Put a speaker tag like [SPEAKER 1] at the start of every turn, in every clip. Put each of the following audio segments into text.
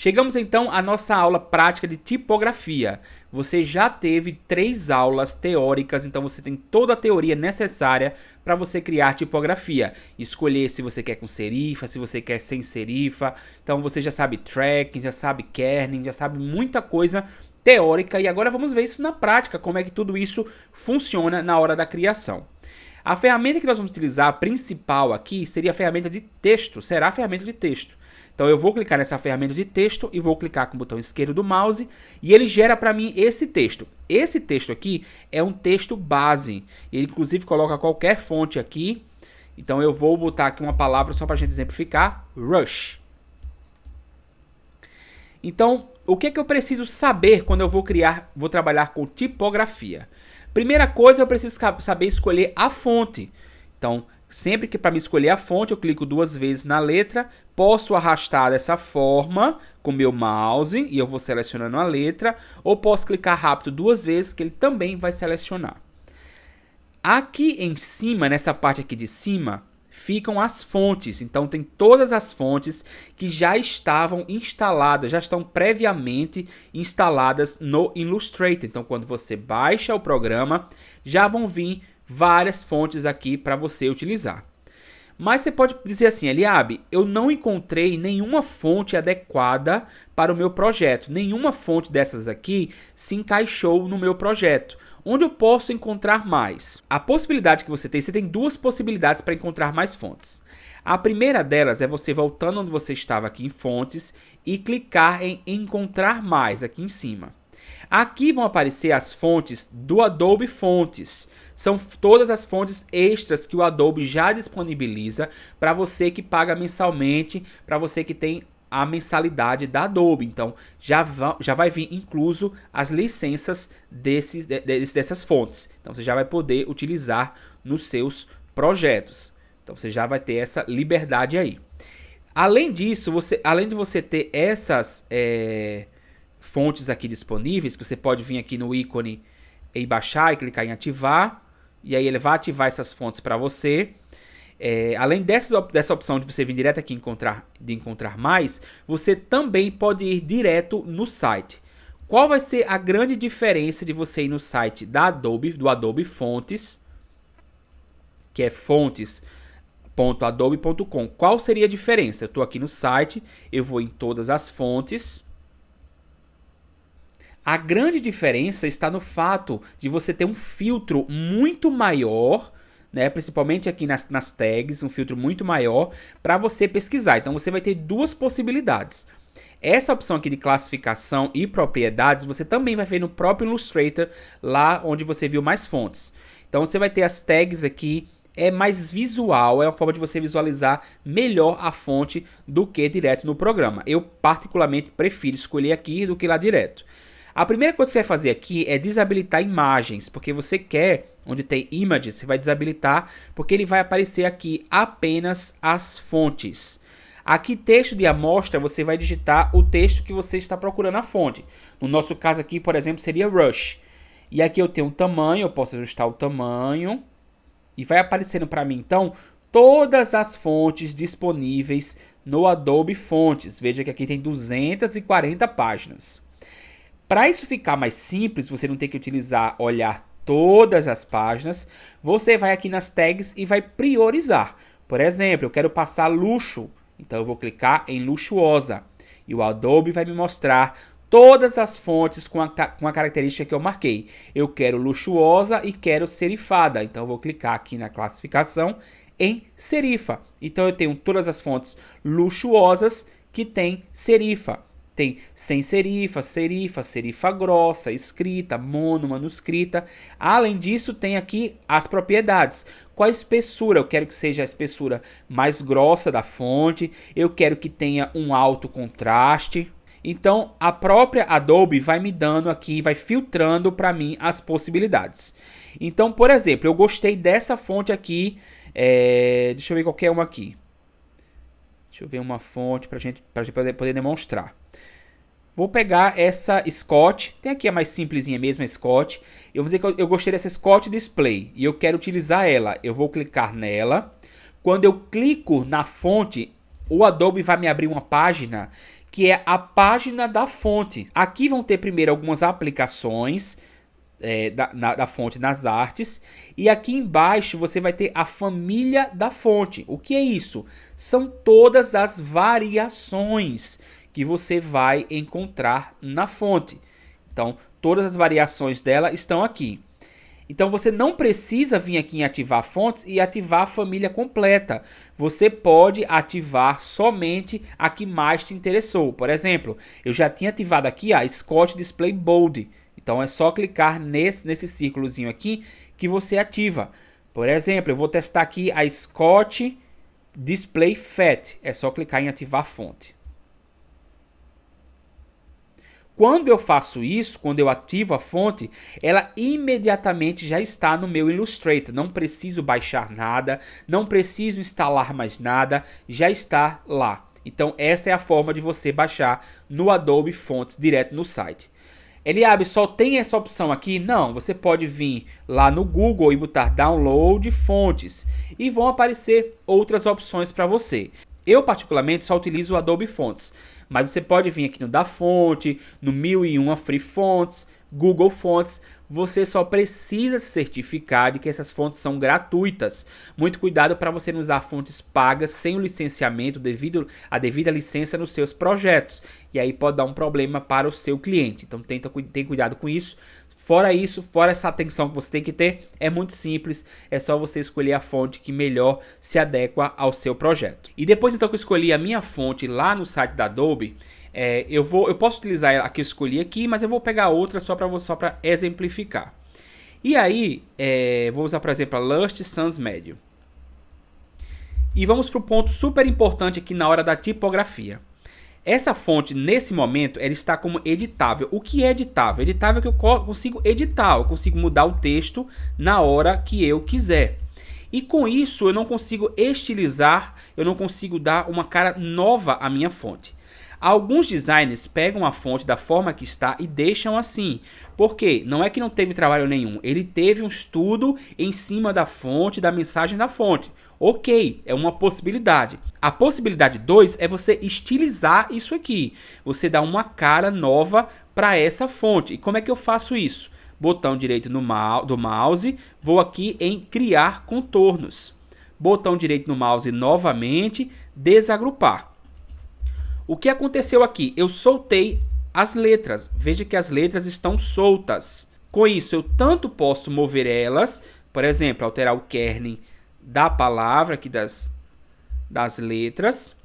[SPEAKER 1] Chegamos então à nossa aula prática de tipografia. Você já teve 3 aulas teóricas, então você tem toda a teoria necessária para você criar tipografia. Escolher se você quer com serifa, se você quer sem serifa. Então você já sabe tracking, já sabe kerning, já sabe muita coisa teórica. E agora vamos ver isso na prática, como é que tudo isso funciona na hora da criação. A ferramenta que nós vamos utilizar, a principal aqui, seria a ferramenta de texto. Será a ferramenta de texto. Então eu vou clicar nessa ferramenta de texto e vou clicar com o botão esquerdo do mouse e ele gera para mim esse texto. Esse texto aqui é um texto base. Ele inclusive coloca qualquer fonte aqui. Então eu vou botar aqui uma palavra só para a gente exemplificar. Rush. Então o que é que eu preciso saber quando eu vou trabalhar com tipografia? Primeira coisa, eu preciso saber escolher a fonte. Então, sempre que para me escolher a fonte, eu clico 2 vezes na letra, posso arrastar dessa forma com o meu mouse e eu vou selecionando a letra, ou posso clicar rápido 2 vezes que ele também vai selecionar. Aqui em cima, nessa parte aqui de cima, ficam as fontes. Então tem todas as fontes que já estavam instaladas, já estão previamente instaladas no Illustrator. Então quando você baixa o programa, já vão vir várias fontes aqui para você utilizar. Mas você pode dizer assim, Eliabe, eu não encontrei nenhuma fonte adequada para o meu projeto. Nenhuma fonte dessas aqui se encaixou no meu projeto. Onde eu posso encontrar mais? A possibilidade que você tem 2 possibilidades para encontrar mais fontes. A primeira delas é você voltando onde você estava aqui em fontes e clicar em encontrar mais aqui em cima. Aqui vão aparecer as fontes do Adobe Fontes. São todas as fontes extras que o Adobe já disponibiliza para você que paga mensalmente, para você que tem a mensalidade da Adobe. Então já vai vir incluso as licenças dessas fontes. Então você já vai poder utilizar nos seus projetos. Então você já vai ter essa liberdade aí. Além disso, além de você ter essas fontes aqui disponíveis, que você pode vir aqui no ícone e baixar e clicar em ativar, e aí ele vai ativar essas fontes para você. Além dessa opção de você vir direto aqui de encontrar mais, você também pode ir direto no site. Qual vai ser a grande diferença de você ir no site do Adobe Fontes, que é fontes.adobe.com? Qual seria a diferença? Eu estou aqui no site, eu vou em todas as fontes. A grande diferença está no fato de você ter um filtro muito maior, né, principalmente aqui nas tags, um filtro muito maior para você pesquisar. Então você vai ter 2 possibilidades. Essa opção aqui de classificação e propriedades você também vai ver no próprio Illustrator, lá onde você viu mais fontes. Então você vai ter as tags aqui, é mais visual, é uma forma de você visualizar melhor a fonte do que direto no programa. Eu particularmente prefiro escolher aqui do que lá direto. A primeira coisa que você vai fazer aqui é desabilitar imagens, porque você quer, onde tem images, você vai desabilitar, porque ele vai aparecer aqui apenas as fontes. Aqui, texto de amostra, você vai digitar o texto que você está procurando a fonte. No nosso caso aqui, por exemplo, seria Rush. E aqui eu tenho um tamanho, eu posso ajustar o tamanho. E vai aparecendo para mim, então, todas as fontes disponíveis no Adobe Fontes. Veja que aqui tem 240 páginas. Para isso ficar mais simples, você não ter que olhar todas as páginas, você vai aqui nas tags e vai priorizar. Por exemplo, eu quero passar luxo, então eu vou clicar em luxuosa. E o Adobe vai me mostrar todas as fontes com a característica que eu marquei. Eu quero luxuosa e quero serifada, então eu vou clicar aqui na classificação em serifa. Então eu tenho todas as fontes luxuosas que tem serifa. Tem sem serifa, serifa, serifa grossa, escrita, mono, manuscrita. Além disso, tem aqui as propriedades. Qual a espessura? Eu quero que seja a espessura mais grossa da fonte. Eu quero que tenha um alto contraste. Então, a própria Adobe vai me dando aqui, vai filtrando para mim as possibilidades. Então, por exemplo, eu gostei dessa fonte aqui. Deixa eu ver qualquer uma aqui. Deixa eu ver uma fonte para gente poder demonstrar. Vou pegar essa Scott, tem aqui a mais simplesinha mesmo, a Scott. Eu vou dizer que eu gostei dessa Scott Display e eu quero utilizar ela. Eu vou clicar nela. Quando eu clico na fonte, o Adobe vai me abrir uma página que é a página da fonte. Aqui vão ter primeiro algumas aplicações da fonte nas artes, e aqui embaixo você vai ter a família da fonte. O que é isso? São todas as variações que você vai encontrar na fonte. Então, todas as variações dela estão aqui. Então, você não precisa vir aqui em ativar fontes e ativar a família completa. Você pode ativar somente a que mais te interessou. Por exemplo, eu já tinha ativado aqui a Scott Display Bold. Então, é só clicar nesse círculozinho aqui que você ativa. Por exemplo, eu vou testar aqui a Scott Display Fat. É só clicar em ativar fonte. Quando eu faço isso, quando eu ativo a fonte, ela imediatamente já está no meu Illustrator. Não preciso baixar nada, não preciso instalar mais nada, já está lá. Então essa é a forma de você baixar no Adobe Fonts direto no site. Eliabe, só tem essa opção aqui? Não, você pode vir lá no Google e botar Download Fontes e vão aparecer outras opções para você. Eu particularmente só utilizo o Adobe Fonts, mas você pode vir aqui no Da Fonte, no 1001 Free Fonts, Google Fonts. Você só precisa se certificar de que essas fontes são gratuitas. Muito cuidado para você não usar fontes pagas sem o licenciamento, a devida licença nos seus projetos. E aí pode dar um problema para o seu cliente. Então tem cuidado com isso. Fora isso, fora essa atenção que você tem que ter, é muito simples, é só você escolher a fonte que melhor se adequa ao seu projeto. E depois então que eu escolhi a minha fonte lá no site da Adobe, eu posso utilizar a que eu escolhi aqui, mas eu vou pegar outra só para exemplificar. E aí, vou usar, por exemplo, a Lust Sans Médio. E vamos para o ponto super importante aqui na hora da tipografia. Essa fonte, nesse momento, ela está como editável. O que é editável? Editável é que eu consigo editar, eu consigo mudar o texto na hora que eu quiser. E com isso, eu não consigo estilizar, eu não consigo dar uma cara nova à minha fonte. Alguns designers pegam a fonte da forma que está e deixam assim. Por quê? Não é que não teve trabalho nenhum. Ele teve um estudo em cima da fonte, da mensagem da fonte. Ok, é uma possibilidade. A possibilidade 2 é você estilizar isso aqui. Você dá uma cara nova para essa fonte. E como é que eu faço isso? Botão direito do mouse, vou aqui em criar contornos. Botão direito no mouse novamente, desagrupar. O que aconteceu aqui? Eu soltei as letras. Veja que as letras estão soltas. Com isso, eu tanto posso mover elas, por exemplo, alterar o kerning da palavra aqui das letras,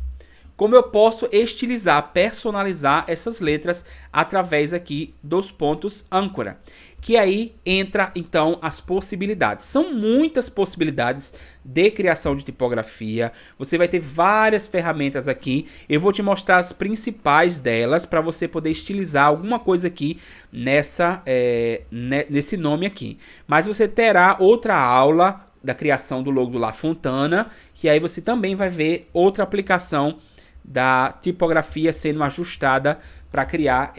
[SPEAKER 1] como eu posso estilizar, personalizar essas letras através aqui dos pontos âncora. Que aí entra então as possibilidades. São muitas possibilidades de criação de tipografia. Você vai ter várias ferramentas aqui. Eu vou te mostrar as principais delas para você poder estilizar alguma coisa aqui nesse nome aqui. Mas você terá outra aula da criação do logo do La Fontana, que aí você também vai ver outra aplicação da tipografia sendo ajustada para criar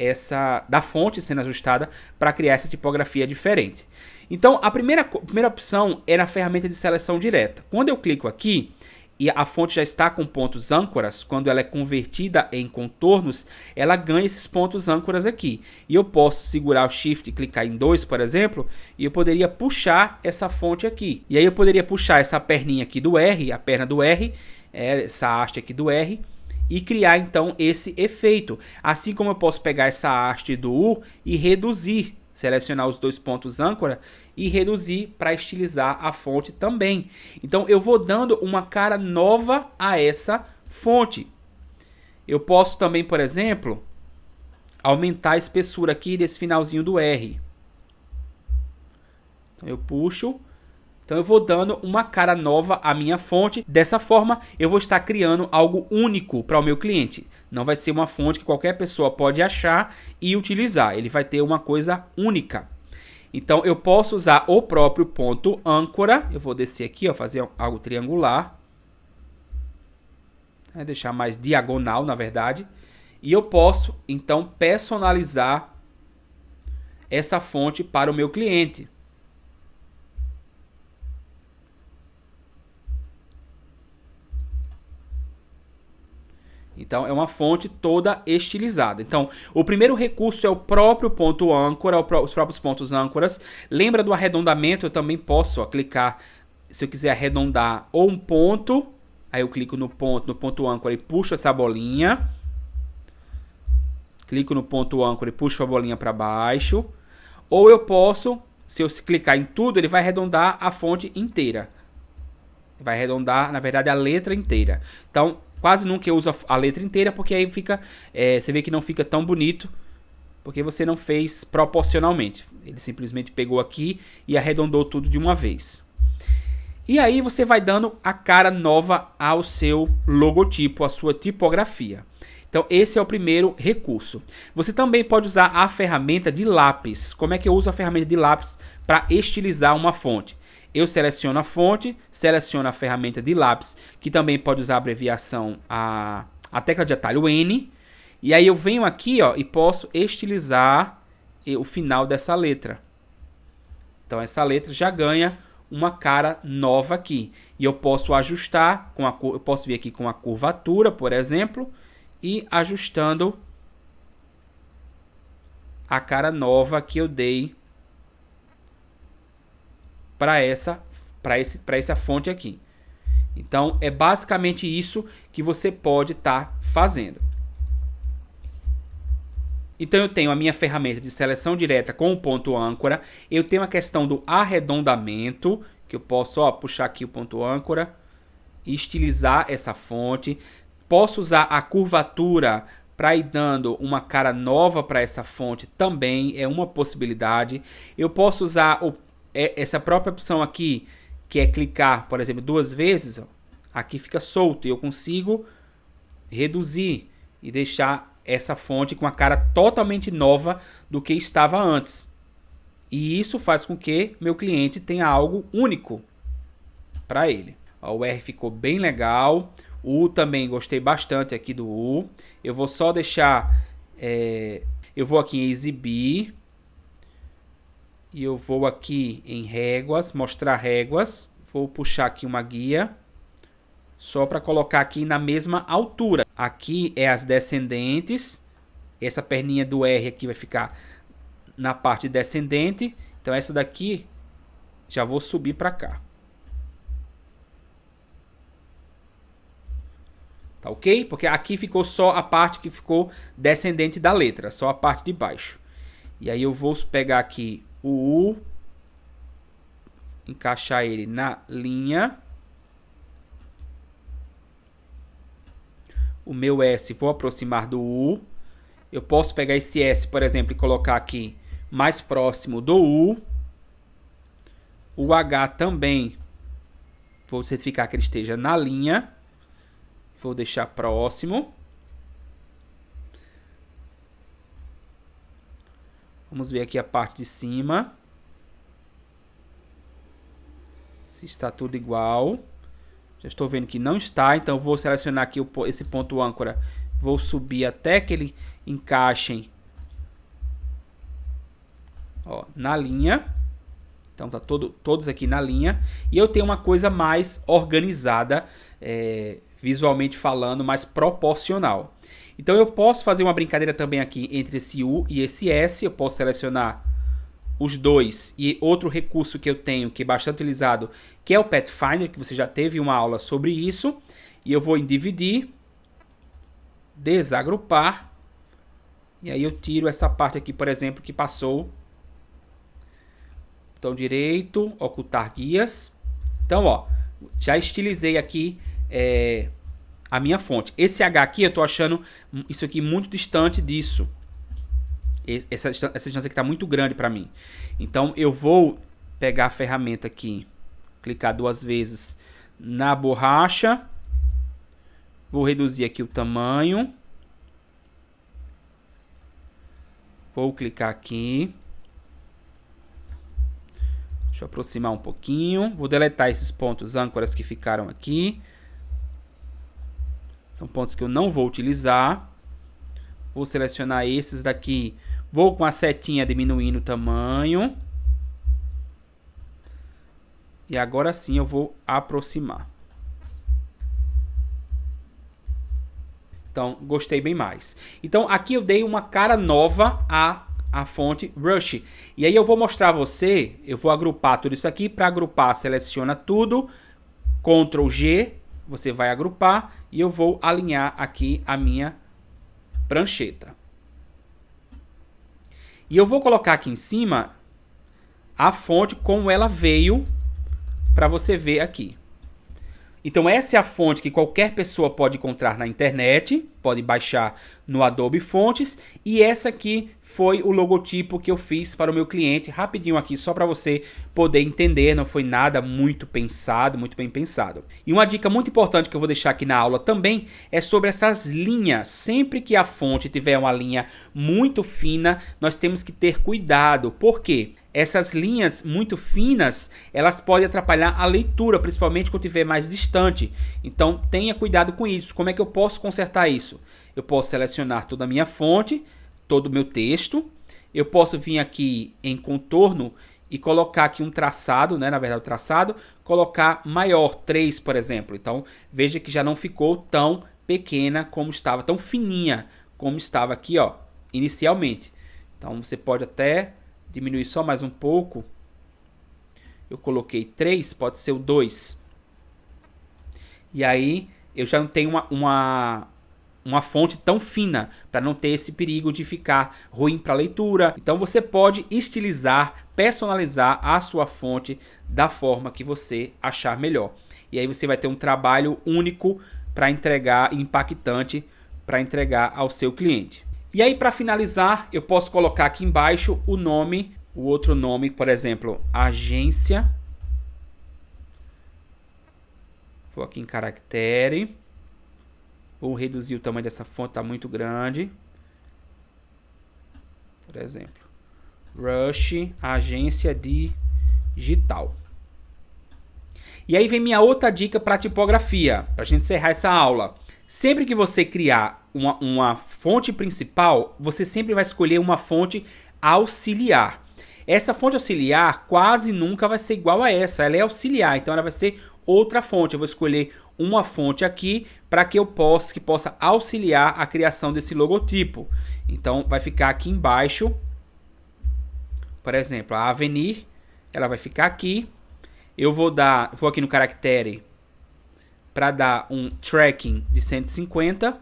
[SPEAKER 1] da fonte sendo ajustada para criar essa tipografia diferente. Então a primeira opção é na ferramenta de seleção direta. Quando eu clico aqui e a fonte já está com pontos âncoras, quando ela é convertida em contornos, ela ganha esses pontos âncoras aqui. E eu posso segurar o Shift e clicar em 2, por exemplo, e eu poderia puxar essa fonte aqui. E aí eu poderia puxar essa perninha aqui do R, a perna do R, essa haste aqui do R, e criar então esse efeito. Assim como eu posso pegar essa haste do U e reduzir, selecionar os dois pontos âncora e reduzir para estilizar a fonte também. Então eu vou dando uma cara nova a essa fonte. Eu posso também, por exemplo, aumentar a espessura aqui desse finalzinho do R. Então eu puxo. Então eu vou dando uma cara nova à minha fonte. Dessa forma eu vou estar criando algo único para o meu cliente. Não vai ser uma fonte que qualquer pessoa pode achar e utilizar. Ele vai ter uma coisa única. Então eu posso usar o próprio ponto âncora. Eu vou descer aqui, fazer algo triangular. Deixar mais diagonal, na verdade. E eu posso então personalizar essa fonte para o meu cliente. Então Então, é uma fonte toda estilizada. Então, o primeiro recurso é o próprio ponto âncora, os próprios pontos âncoras. Lembra do arredondamento? Eu também posso clicar, se eu quiser arredondar ou um ponto, aí eu clico no ponto âncora e puxo essa bolinha. Clico no ponto âncora e puxo a bolinha para baixo. Ou eu posso, se eu clicar em tudo, ele vai arredondar a fonte inteira. Vai arredondar, na verdade, a letra inteira. Então, quase nunca eu uso a letra inteira, porque aí fica, você vê que não fica tão bonito, porque você não fez proporcionalmente. Ele simplesmente pegou aqui e arredondou tudo de uma vez. E aí você vai dando a cara nova ao seu logotipo, à sua tipografia. Então esse é o primeiro recurso. Você também pode usar a ferramenta de lápis. Como é que eu uso a ferramenta de lápis para estilizar uma fonte? Eu seleciono a fonte, seleciono a ferramenta de lápis, que também pode usar a abreviação, a tecla de atalho N. E aí eu venho aqui, ó, e posso estilizar o final dessa letra. Então essa letra já ganha uma cara nova aqui. E eu posso ajustar, eu posso vir aqui com a curvatura, por exemplo, e ajustando a cara nova que eu dei para essa fonte aqui. Então é basicamente isso que você pode estar fazendo. Então eu tenho a minha ferramenta de seleção direta com o ponto âncora. Eu tenho a questão do arredondamento, que eu posso puxar aqui o ponto âncora e estilizar essa fonte. Posso usar a curvatura para ir dando uma cara nova para essa fonte, também é uma possibilidade. Eu posso usar essa própria opção aqui, que é clicar, por exemplo, 2 vezes. Aqui fica solto e eu consigo reduzir e deixar essa fonte com a cara totalmente nova do que estava antes. E isso faz com que meu cliente tenha algo único para ele. O R ficou bem legal. O U também gostei bastante aqui do U. Eu vou só deixar... eu vou aqui em exibir. E eu vou aqui em réguas, mostrar réguas. Vou puxar aqui uma guia. Só para colocar aqui na mesma altura. Aqui é as descendentes. Essa perninha do R aqui vai ficar na parte descendente. Então essa daqui já vou subir para cá. Tá ok? Porque aqui ficou só a parte que ficou descendente da letra. Só a parte de baixo. E aí eu vou pegar aqui o U. Encaixar ele na linha. O meu S vou aproximar do U. Eu posso pegar esse S, por exemplo, e colocar aqui mais próximo do U. O H também vou certificar que ele esteja na linha. Vou deixar próximo. Vamos ver aqui a parte de cima. Se está tudo igual. Já estou vendo que não está, então vou selecionar aqui esse ponto âncora. Vou subir até que ele encaixe na linha. Então tá todos aqui na linha. E eu tenho uma coisa mais organizada, visualmente falando, mais proporcional. Então eu posso fazer uma brincadeira também aqui entre esse U e esse S. Eu posso selecionar os dois. E outro recurso que eu tenho, que é bastante utilizado, que é o Pathfinder, que você já teve uma aula sobre isso. E eu vou em dividir, desagrupar. E aí eu tiro essa parte aqui, por exemplo, que passou. Botão direito, ocultar guias. Então, já estilizei aqui a minha fonte. Esse H aqui, eu estou achando isso aqui muito distante disso. Essa distância aqui está muito grande para mim. Então, eu vou pegar a ferramenta aqui, clicar 2 vezes na borracha. Vou reduzir aqui o tamanho. Vou clicar aqui. Deixa eu aproximar um pouquinho. Vou deletar esses pontos âncoras que ficaram aqui. São pontos que eu não vou utilizar. Vou selecionar esses daqui. Vou com a setinha diminuindo o tamanho. E agora sim eu vou aproximar. Então, gostei bem mais. Então, aqui eu dei uma cara nova à fonte Rush. E aí eu vou mostrar a você, eu vou agrupar tudo isso aqui. Para agrupar, seleciona tudo, Ctrl G, você vai agrupar e eu vou alinhar aqui a minha prancheta. E eu vou colocar aqui em cima a fonte como ela veio, para você ver aqui. Então essa é a fonte que qualquer pessoa pode encontrar na internet, pode baixar no Adobe Fontes, e essa aqui foi o logotipo que eu fiz para o meu cliente, rapidinho aqui, só para você poder entender, não foi nada muito pensado, muito bem pensado. E uma dica muito importante que eu vou deixar aqui na aula também é sobre essas linhas. Sempre que a fonte tiver uma linha muito fina, nós temos que ter cuidado. Por quê? Essas linhas muito finas, elas podem atrapalhar a leitura, principalmente quando estiver mais distante. Então tenha cuidado com isso. Como é que eu posso consertar isso? Eu posso selecionar toda a minha fonte, todo o meu texto. Eu posso vir aqui em contorno e colocar aqui um traçado, né? Na verdade o traçado, colocar maior, 3 por exemplo. Então veja que já não ficou tão pequena como estava, tão fininha como estava aqui, ó, inicialmente. Então você pode até diminuir só mais um pouco. Eu coloquei 3, pode ser o 2. E aí eu já não tenho uma fonte tão fina, para não ter esse perigo de ficar ruim para a leitura. Então você pode estilizar, personalizar a sua fonte da forma que você achar melhor. E aí você vai ter um trabalho único para entregar, impactante para entregar ao seu cliente. E aí, para finalizar, eu posso colocar aqui embaixo o nome, o outro nome, por exemplo, agência. Vou aqui em caractere. Vou reduzir o tamanho dessa fonte, está muito grande. Por exemplo, Rush, agência digital. E aí vem minha outra dica para tipografia, para a gente encerrar essa aula. Sempre que você criar uma fonte principal, você sempre vai escolher uma fonte auxiliar. Essa fonte auxiliar quase nunca vai ser igual a essa, ela é auxiliar, então ela vai ser outra fonte. Eu vou escolher uma fonte aqui para que eu possa auxiliar a criação desse logotipo. Então vai ficar aqui embaixo, por exemplo, a Avenir, ela vai ficar aqui. Eu vou aqui no caractere para dar um tracking de 150.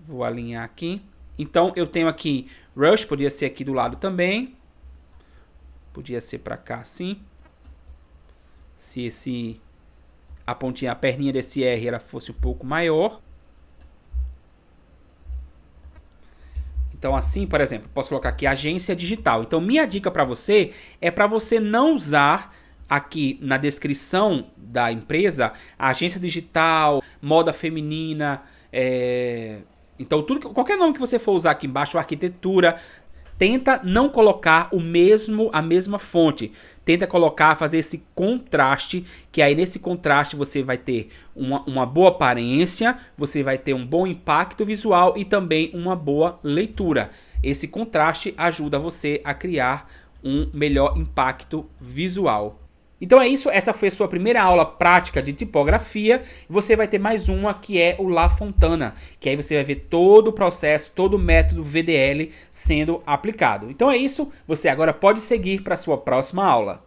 [SPEAKER 1] Vou alinhar aqui. Então eu tenho aqui Rush, podia ser aqui do lado também. Podia ser para cá assim. Se a perninha desse R ela fosse um pouco maior. Então assim, por exemplo, posso colocar aqui agência digital. Então minha dica para você é para você não usar aqui na descrição da empresa agência digital, moda feminina, então qualquer nome que você for usar aqui embaixo, arquitetura, tenta não colocar a mesma fonte. Tenta fazer esse contraste, que aí nesse contraste você vai ter uma boa aparência, você vai ter um bom impacto visual e também uma boa leitura. Esse contraste ajuda você a criar um melhor impacto visual. Então é isso, essa foi a sua primeira aula prática de tipografia. Você vai ter mais uma que é o La Fontana, que aí você vai ver todo o processo, todo o método VDL sendo aplicado. Então é isso, você agora pode seguir para a sua próxima aula.